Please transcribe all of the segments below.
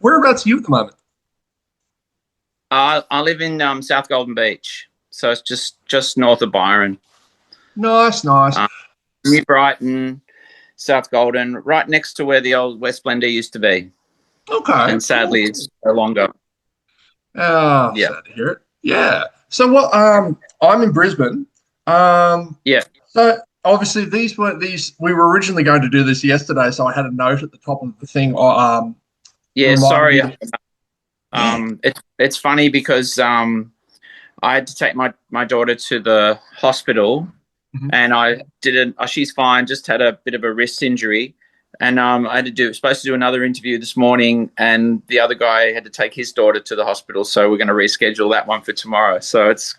Whereabouts are you at the moment? I live in South Golden Beach, so it's just north of Byron, Nice, nice. um, near Brighton, South Golden, right next to where the old West Blender used to be, Okay, and cool, sadly cool. it's no longer. Ah, Yeah, sad to hear it. Yeah. So what? I'm in Brisbane. Um, yeah, so obviously these weren't these. We were originally going to do this yesterday, so I had a note at the top of the thing. yeah. Reminded me Sorry, that. Yeah. it's funny because I had to take my daughter to the hospital, Mhm. and I didn't. She's fine. Just had a bit of a wrist injury, and I had to do supposed to do another interview this morning, and the other guy had to take his daughter to the hospital, so we're going to reschedule that one for tomorrow. So it's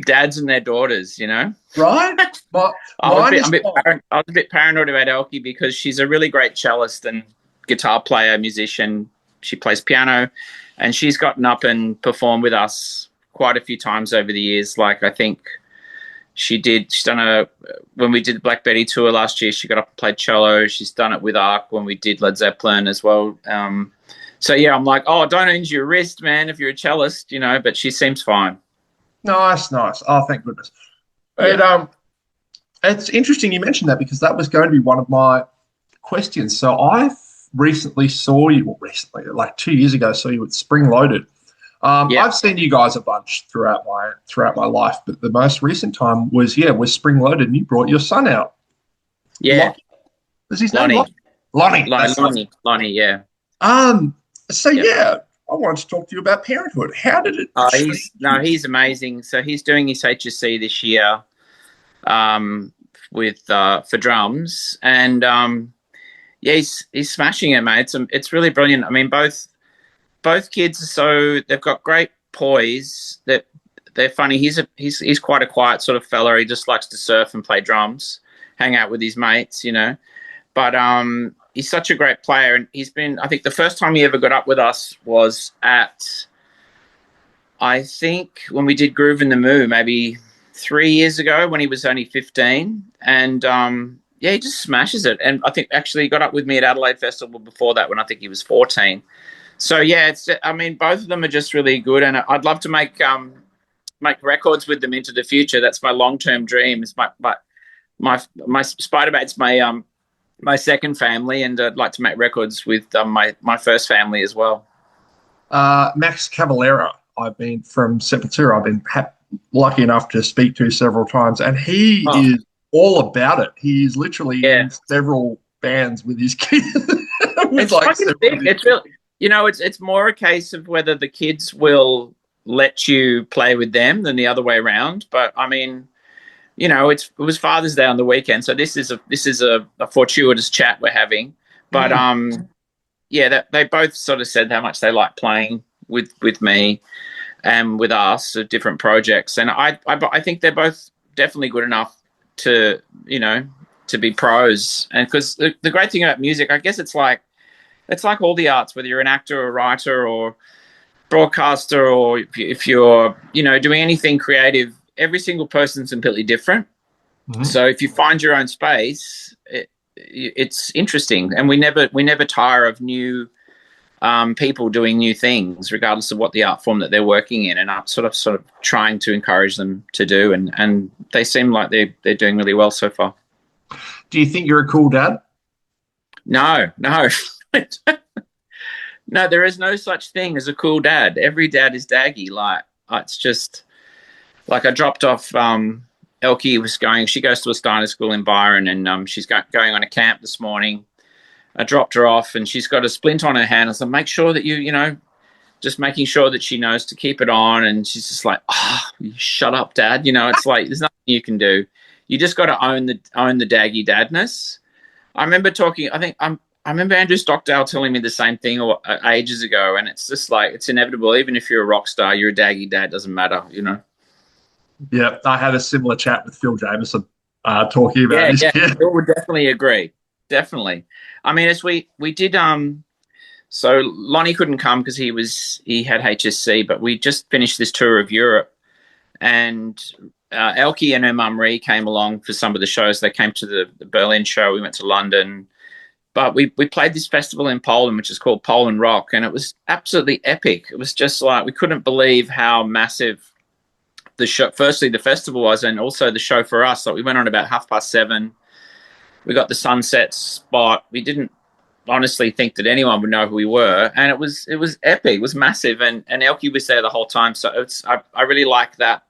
dads and their daughters, you know. Right. But mine is fine. I was a bit paranoid about Elkie because she's a really great cellist and guitar player, musician. She plays piano, and she's gotten up and performed with us quite a few times over the years. Like I think she's done a when we did the Black Betty tour last year. She got up and played cello. She's done it with Ark when we did Led Zeppelin as well. So yeah, I'm like, oh, don't injure your wrist, man, if you're a cellist, you know. But she seems fine. Nice, nice. Oh, thank goodness. Yeah, It it's interesting you mentioned that because that was going to be one of my questions. So I recently saw you, well, recently, like 2 years ago, saw you at Spring Loaded. yeah, I've seen you guys a bunch throughout my life, but the most recent time was Spring Loaded, and you brought your son out. yeah. Lockie, is his name Lonnie, Lockie? Lonnie. That's it. Lonnie, yeah. Um. So Yeah. yeah, I wanted to talk to you about parenthood. How did it He's change no, you? he's amazing. So he's doing his HSC this year, with for drums, and yeah, he's smashing it, mate. It's really brilliant. I mean, both kids are they've got great poise. They're funny. He's quite a quiet sort of fella. He just likes to surf and play drums, hang out with his mates, you know. But he's such a great player, and he's been. I think the first time he ever got up with us was at, I think, when we did Groove in the Moo, maybe 3 years ago when he was only 15, and yeah, he just smashes it. And I think actually he got up with me at Adelaide Festival before that when I think he was 14. So yeah, it's. I mean, both of them are just really good, and I'd love to make records with them into the future. That's my long term dream. Is my Spiderbait's my second family, and I'd like to make records with my first family as well. Max Cavalera. I've been from Sepultura. I've been lucky enough to speak to several times, and he Oh is all about it. He's literally yeah, in several bands with his kids, with it's like fucking several sick. of his It's real. You know, it's more a case of whether the kids will let you play with them than the other way around. But I mean, you know, it was Father's Day on the weekend, so this is a fortuitous chat we're having. But Mm. yeah, they both sort of said how much they like playing with me and with us at different projects, and I think they're both definitely good enough to, you know, to be pros. And because the great thing about music, I guess it's like all the arts, whether you're an actor or a writer or broadcaster, or if you're, you know, doing anything creative, every single person's completely different. Mhm. So if you find your own space, it's interesting, and we never tire of new people doing new things, regardless of what the art form that they're working in. And I'm sort of trying to encourage them to do, and they seem like they're doing really well so far. Do you think you're a cool dad? No, no, no. There is no such thing as a cool dad. Every dad is daggy. Like it's just like I dropped off. Elkie was going. She goes to a Steiner school in Byron, and she's going on a camp this morning. I dropped her off, and she's got a splint on her hand. I said, "Make sure that you know, just making sure that she knows to keep it on." And she's just like, "Oh, shut up, Dad." You know, it's like there's nothing you can do. You just got to own the daggy dadness. I remember talking. I remember Andrew Stockdale telling me the same thing ages ago, and it's just like it's inevitable. Even if you're a rock star, you're a daggy dad. Doesn't matter, you know. Yeah, I had a similar chat with Phil Jameson talking about Yeah, his yeah, kid. I would definitely agree. Definitely. I mean, as we did so Lonnie couldn't come because he had HSC, but we just finished this tour of Europe, and Elkie and her mum Ree came along for some of the shows. They came to the Berlin show. We went to London, But we played this festival in Poland, which is called Poland Rock, and it was absolutely epic. It was just like we couldn't believe how massive the show, firstly the festival was, and also the show for us. Like we went on about 7:30. We got the sunset spot. We didn't honestly think that anyone would know who we were, and it was epic. It was massive, and Elkie was there the whole time. So I really like that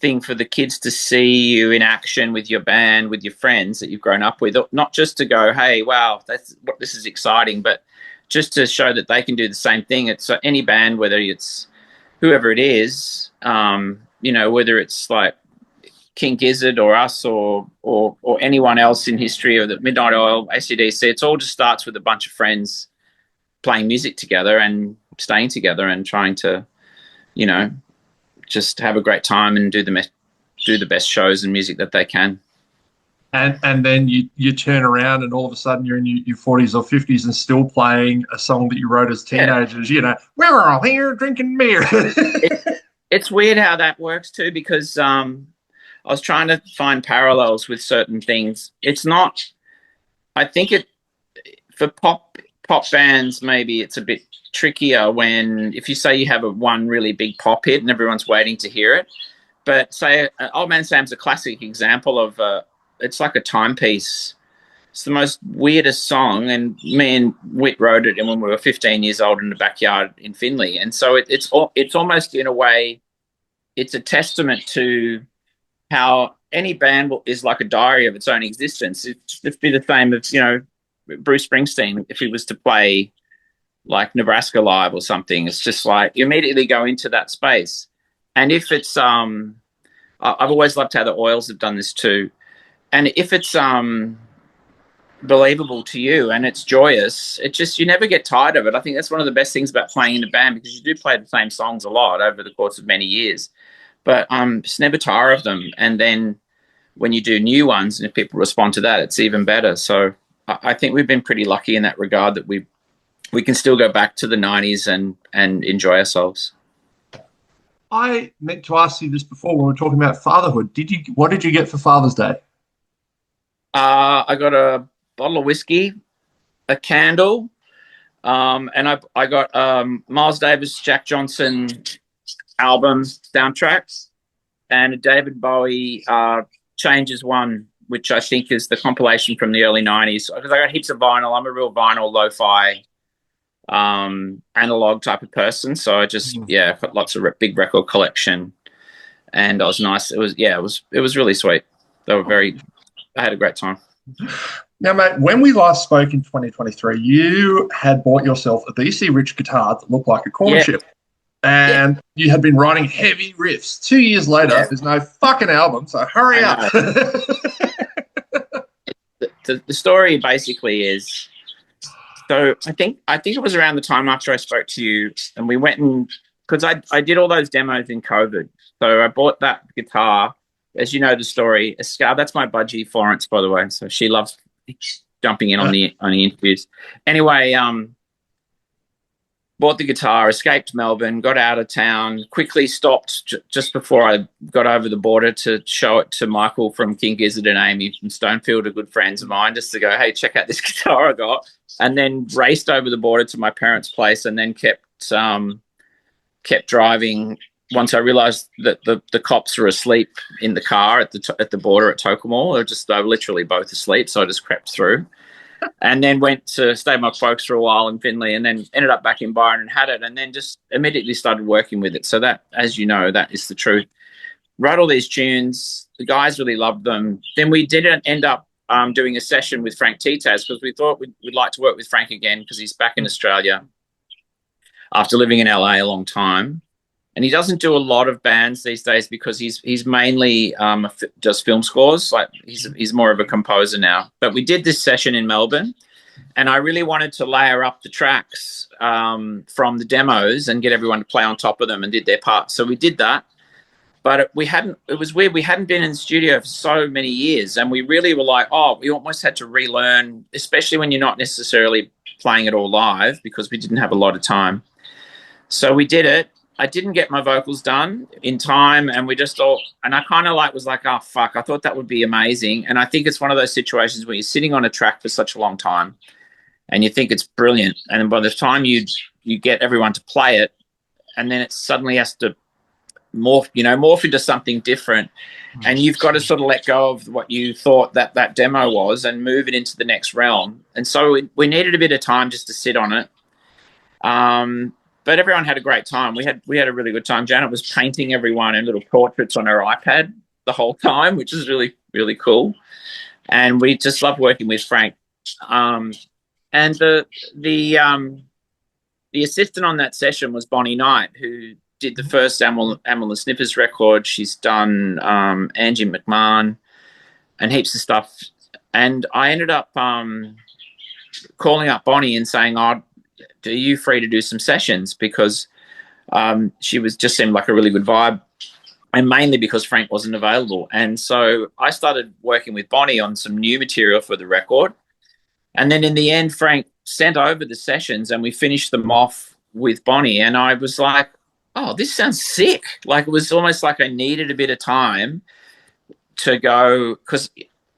thing for the kids to see you in action with your band, with your friends that you've grown up with, not just to go, hey, wow, this is exciting, but just to show that they can do the same thing. It's any band, whether it's whoever it is, whether it's like King Gizzard or us or anyone else in history, or the Midnight Oil, AC/DC, it all just starts with a bunch of friends playing music together and staying together and trying to, just have a great time and do the best shows and music that they can. And then you turn around and all of a sudden you're in your 40s or 50s and still playing a song that you wrote as teenagers. Yeah. We're all here drinking beer. It's weird how that works too, because I was trying to find parallels with certain things. It's not. I think for pop bands, maybe it's a bit trickier if you say you have one really big pop hit and everyone's waiting to hear it. But say Old Man Sam's a classic example of it's like a timepiece. It's the most weirdest song, and me and Whit wrote it when we were 15 years old in the backyard in Finley. And so it's almost, in a way, it's a testament to how any band is like a diary of its own existence. It'd be the same as, Bruce Springsteen, if he was to play like Nebraska Live or something. It's just like you immediately go into that space. And if it's I've always loved how the Oils have done this too. And if it's believable to you and it's joyous, you never get tired of it. I think that's one of the best things about playing in a band, because you do play the same songs a lot over the course of many years, but just never tire of them. And then when you do new ones and if people respond to that, it's even better. So I think we've been pretty lucky in that regard, that we can still go back to the 90s and enjoy ourselves. I meant to ask you this before when we were talking about fatherhood. What did you get for Father's Day? I got a bottle of whiskey, a candle, and I got Miles Davis, Jack Johnson album soundtracks, and a David Bowie Changes One, which I think is the compilation from the early 90s. Because I got heaps of vinyl. I'm a real vinyl, lo-fi, analog type of person. So I just, got lots of big record collection, and it was nice. It was really sweet. I had a great time. Now, mate, when we last spoke in 2023, you had bought yourself a BC Rich guitar that looked like a corn chip. And you had been writing heavy riffs. 2 years later, there's no fucking album, so hurry up. The story basically is, so I think it was around the time after I spoke to you, and we went because I did all those demos in COVID. So I bought that guitar. As you know the story, that's my budgie, Florence, by the way. So she loves jumping in on the interviews. Anyway, bought the guitar, escaped Melbourne, got out of town, quickly stopped just before I got over the border to show it to Michael from King Gizzard and Amy from Stonefield, are good friends of mine, just to go, hey, check out this guitar I got. And then raced over the border to my parents' place, and then kept driving. Once I realised that the cops were asleep in the car at the border at Tokemore, they were literally both asleep, so I just crept through, and then went to stay with my folks for a while in Finley, and then ended up back in Byron and had it, and then just immediately started working with it. So that, as you know, that is the truth. Wrote all these tunes, the guys really loved them. Then we didn't end up doing a session with Frank Titaz, because we thought we'd like to work with Frank again, because he's back in Australia after living in LA a long time. And he doesn't do a lot of bands these days, because he's mainly just film scores. Like he's more of a composer now. But we did this session in Melbourne, and I really wanted to layer up the tracks from the demos and get everyone to play on top of them and did their part. So we did that. But it was weird. We hadn't been in the studio for so many years, and we really were like, we almost had to relearn, especially when you're not necessarily playing it all live, because we didn't have a lot of time. So we did it. I didn't get my vocals done in time, and we just all, and I kind of like was like, oh fuck, I thought that would be amazing. And I think it's one of those situations where you're sitting on a track for such a long time and you think it's brilliant, and then by the time you get everyone to play it, and then it suddenly has to morph into something different, and you've got to sort of let go of what you thought that demo was and move it into the next realm. And so we needed a bit of time just to sit on it. But everyone had a great time. We had a really good time. Janet was painting everyone in little portraits on her iPad the whole time, which is really, really cool. And we just loved working with Frank. And the assistant on that session was Bonnie Knight, who did the first Amyl and Sniffers record. She's done Angie McMahon and heaps of stuff. And I ended up calling up Bonnie and saying, "Oh, are you free to do some sessions?" Because she just seemed like a really good vibe, and mainly because Frank wasn't available. And so I started working with Bonnie on some new material for the record. And then in the end, Frank sent over the sessions and we finished them off with Bonnie. And I was like, oh, this sounds sick. Like, it was almost like I needed a bit of time to go, because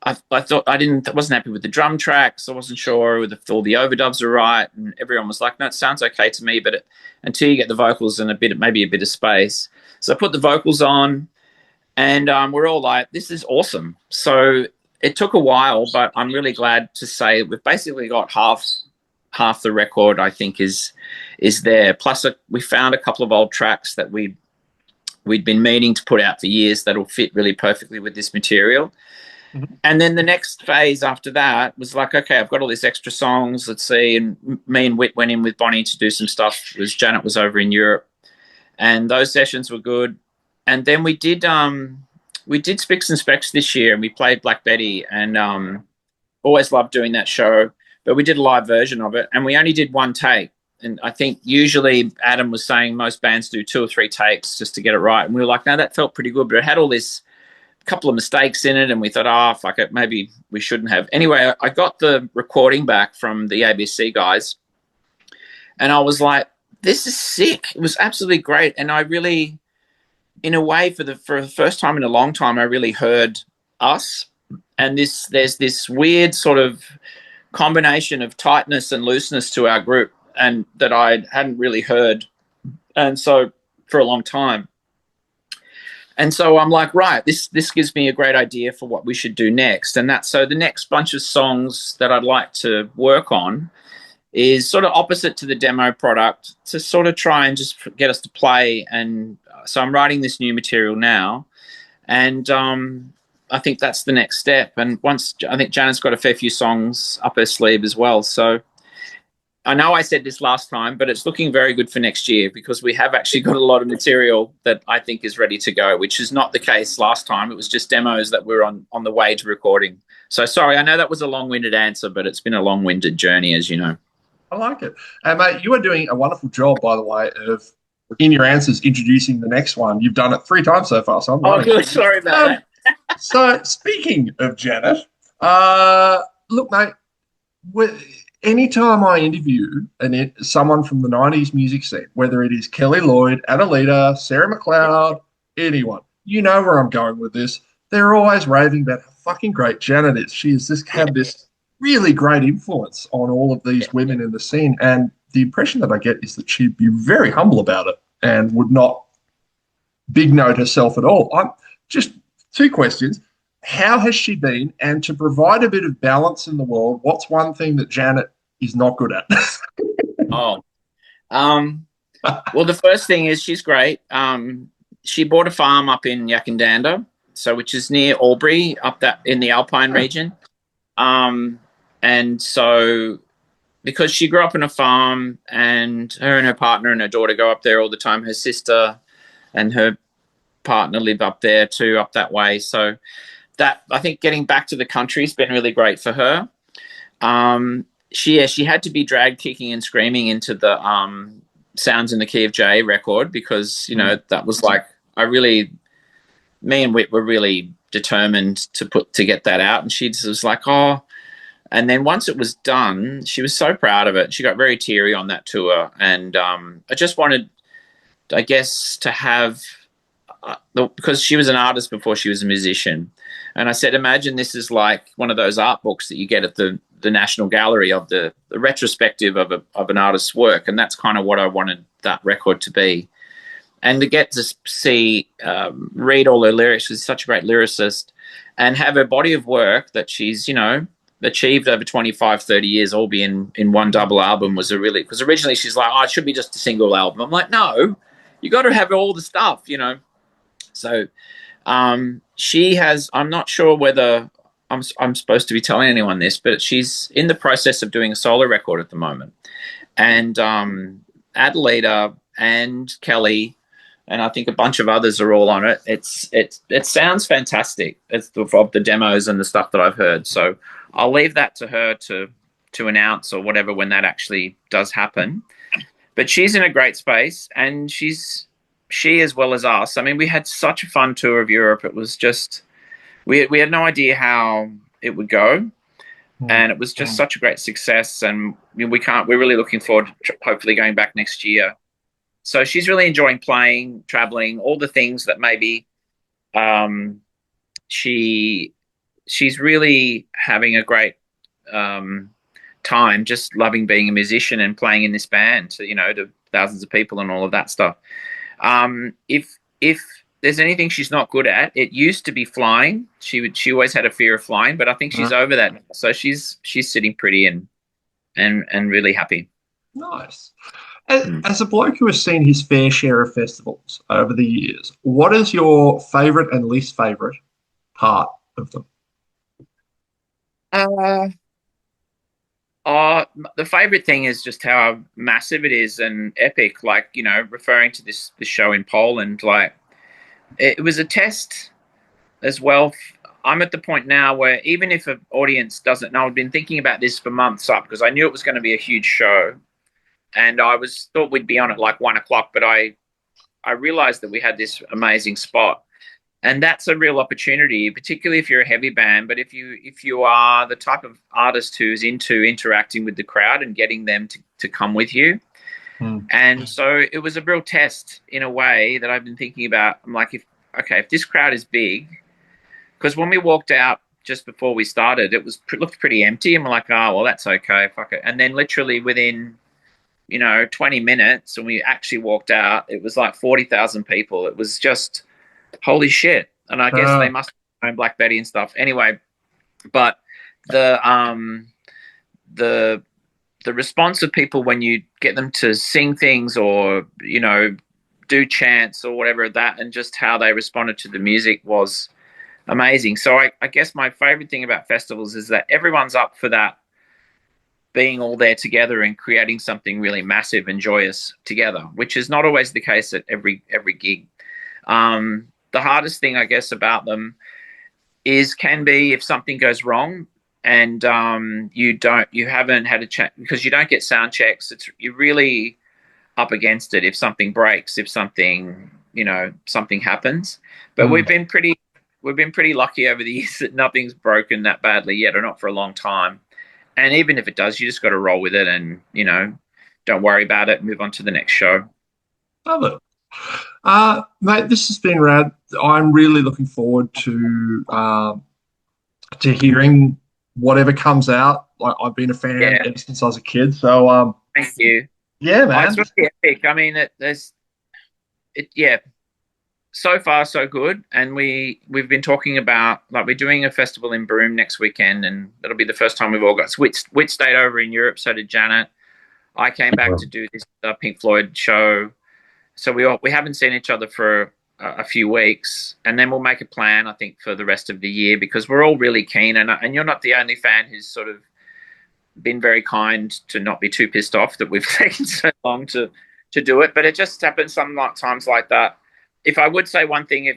I thought I wasn't happy with the drum tracks. I wasn't sure if all the overdubs are right. And everyone was like, no, it sounds okay to me. But until you get the vocals and maybe a bit of space. So I put the vocals on and we're all like, this is awesome. So it took a while, but I'm really glad to say we've basically got half the record, I think, is there. Plus we found a couple of old tracks that we'd been meaning to put out for years that'll fit really perfectly with this material. Mm-hmm. And then the next phase after that was like, okay, I've got all these extra songs, let's see. And me and Whit went in with Bonnie to do some stuff because Janet was over in Europe. And those sessions were good. And then we did Spicks and Specks this year, and we played Black Betty, and always loved doing that show. But we did a live version of it, and we only did one take. And I think usually Adam was saying most bands do 2 or 3 takes just to get it right. And we were like, no, that felt pretty good, but it had all this couple of mistakes in it, and we thought, oh, fuck it, maybe we shouldn't have. Anyway, I got the recording back from the ABC guys, and I was like, this is sick. It was absolutely great. And I really, in a way, for the first time in a long time, I really heard us. And there's this weird sort of combination of tightness and looseness to our group, and that I hadn't really heard, and so for a long time. And so I'm like, right, this gives me a great idea for what we should do next. And so the next bunch of songs that I'd like to work on is sort of opposite to the demo product, to sort of try and just get us to play. And so I'm writing this new material now, and I think that's the next step. And I think Janet's got a fair few songs up her sleeve as well. So I know I said this last time, but it's looking very good for next year, because we have actually got a lot of material that I think is ready to go, which is not the case last time. It was just demos that were on the way to recording. So sorry, I know that was a long-winded answer, but it's been a long-winded journey, as you know. I like it. And mate, you are doing a wonderful job, by the way, of in your answers introducing the next one. You've done it 3 times so far. So I'm good. Sorry about that. So speaking of Janet, look, mate, anytime I interview someone from the 90s music scene, whether it is Kelly Lloyd, Adelita, Sarah McLeod, anyone, you know where I'm going with this. They're always raving about how fucking great Janet is. She has just had this really great influence on all of these women in the scene. And the impression that I get is that she'd be very humble about it and would not big note herself at all. Just 2 questions. How has she been? And to provide a bit of balance in the world, what's one thing that Janet is not good at? Well, the first thing is she's great. She bought a farm up in Yakandanda, which is near Albury, up that in the Alpine region. And so because she grew up in a farm, and her partner and her daughter go up there all the time, her sister and her partner live up there too, up that way. So that, I think, getting back to the country has been really great for her. She had to be dragged kicking and screaming into the Sounds in the Key of J record, because, you know, that was like, me and Whit were really determined to get that out. And she just was like, oh. And then once it was done, she was so proud of it. She got very teary on that tour. And I just wanted I guess, to have because she was an artist before she was a musician. And I said, imagine this is like one of those art books that you get at the National Gallery of the retrospective of an artist's work. And that's kind of what I wanted that record to be. And to get to see, read all her lyrics, she's such a great lyricist, and have her body of work that she's, you know, achieved over 25, 30 years, all be in one double album was a really, because originally she's like, oh, it should be just a single album. I'm like, no, you got to have all the stuff, you know. So she has, I'm not sure whether I'm supposed to be telling anyone this, but she's in the process of doing a solo record at the moment. And Adelita and Kelly, and I think a bunch of others are all on it. It sounds fantastic. It's of the demos and the stuff that I've heard. So I'll leave that to her to announce or whatever when that actually does happen. But she's in a great space, and she as well as us. I mean, we had such a fun tour of Europe. It was just we had no idea how it would go, and it was just such a great success. And we're really looking forward to hopefully going back next year. So she's really enjoying playing, traveling, all the things that maybe she's really having a great time, just loving being a musician and playing in this band to, you know, to thousands of people and all of that stuff. If there's anything she's not good at, it used to be flying. She always had a fear of flying, but I think she's over that now. So she's sitting pretty and really happy. Nice. As a bloke who has seen his fair share of festivals over the years, what is your favourite and least favourite part of them? The favourite thing is just how massive it is and epic. Like, you know, referring to this show in Poland, like it was a test as well. I'm at the point now where even if an audience doesn't know, I've been thinking about this for months up because I knew it was going to be a huge show. And I thought we'd be on at like 1 o'clock, but I realized that we had this amazing spot, and that's a real opportunity, particularly if you're a heavy band. But if you are the type of artist who's into interacting with the crowd and getting them to come with you, and so it was a real test in a way that I've been thinking about. I'm like, if this crowd is big, because when we walked out just before we started, it looked pretty empty, and we're like, oh well, that's okay, fuck it. And then literally within 20 minutes, when we actually walked out, it was like 40,000 people. It was just holy shit. And I guess they must have known Black Betty and stuff. Anyway, but the response of people when you get them to sing things or, do chants or whatever that, and just how they responded to the music was amazing. So I guess my favorite thing about festivals is that everyone's up for that, being all there together and creating something really massive and joyous together, which is not always the case at every gig. The hardest thing, I guess, about them can be if something goes wrong and you haven't had a chat because you don't get sound checks. You're really up against it if something breaks, if something happens. But we've been pretty lucky over the years that nothing's broken that badly yet, or not for a long time. And even if it does, you just got to roll with it and, don't worry about it. Move on to the next show. Love it. Mate, this has been rad. I'm really looking forward to hearing whatever comes out. Like, I've been a fan ever since I was a kid. So thank you. Yeah, man. It's really epic. I mean, so far so good. And we've been talking about, like, we're doing a festival in Broome next weekend, and that'll be the first time we've all got Wit stayed over in Europe, so did Janet. I came back to do this Pink Floyd show. So we haven't seen each other for a few weeks, and then we'll make a plan, I think, for the rest of the year, because we're all really keen, and you're not the only fan who's sort of been very kind to not be too pissed off that we've taken so long to do it. But it just happens sometimes like that. If I would say one thing,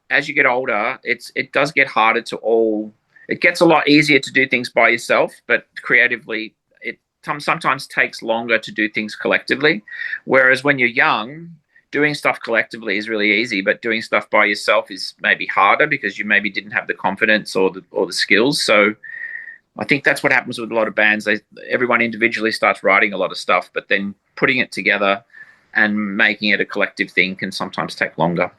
as you get older, it does get harder it gets a lot easier to do things by yourself, but creatively, it sometimes takes longer to do things collectively. Whereas when you're young, doing stuff collectively is really easy, but doing stuff by yourself is maybe harder because you maybe didn't have the confidence or the skills. So I think that's what happens with a lot of bands. Everyone individually starts writing a lot of stuff, but then putting it together and making it a collective thing can sometimes take longer.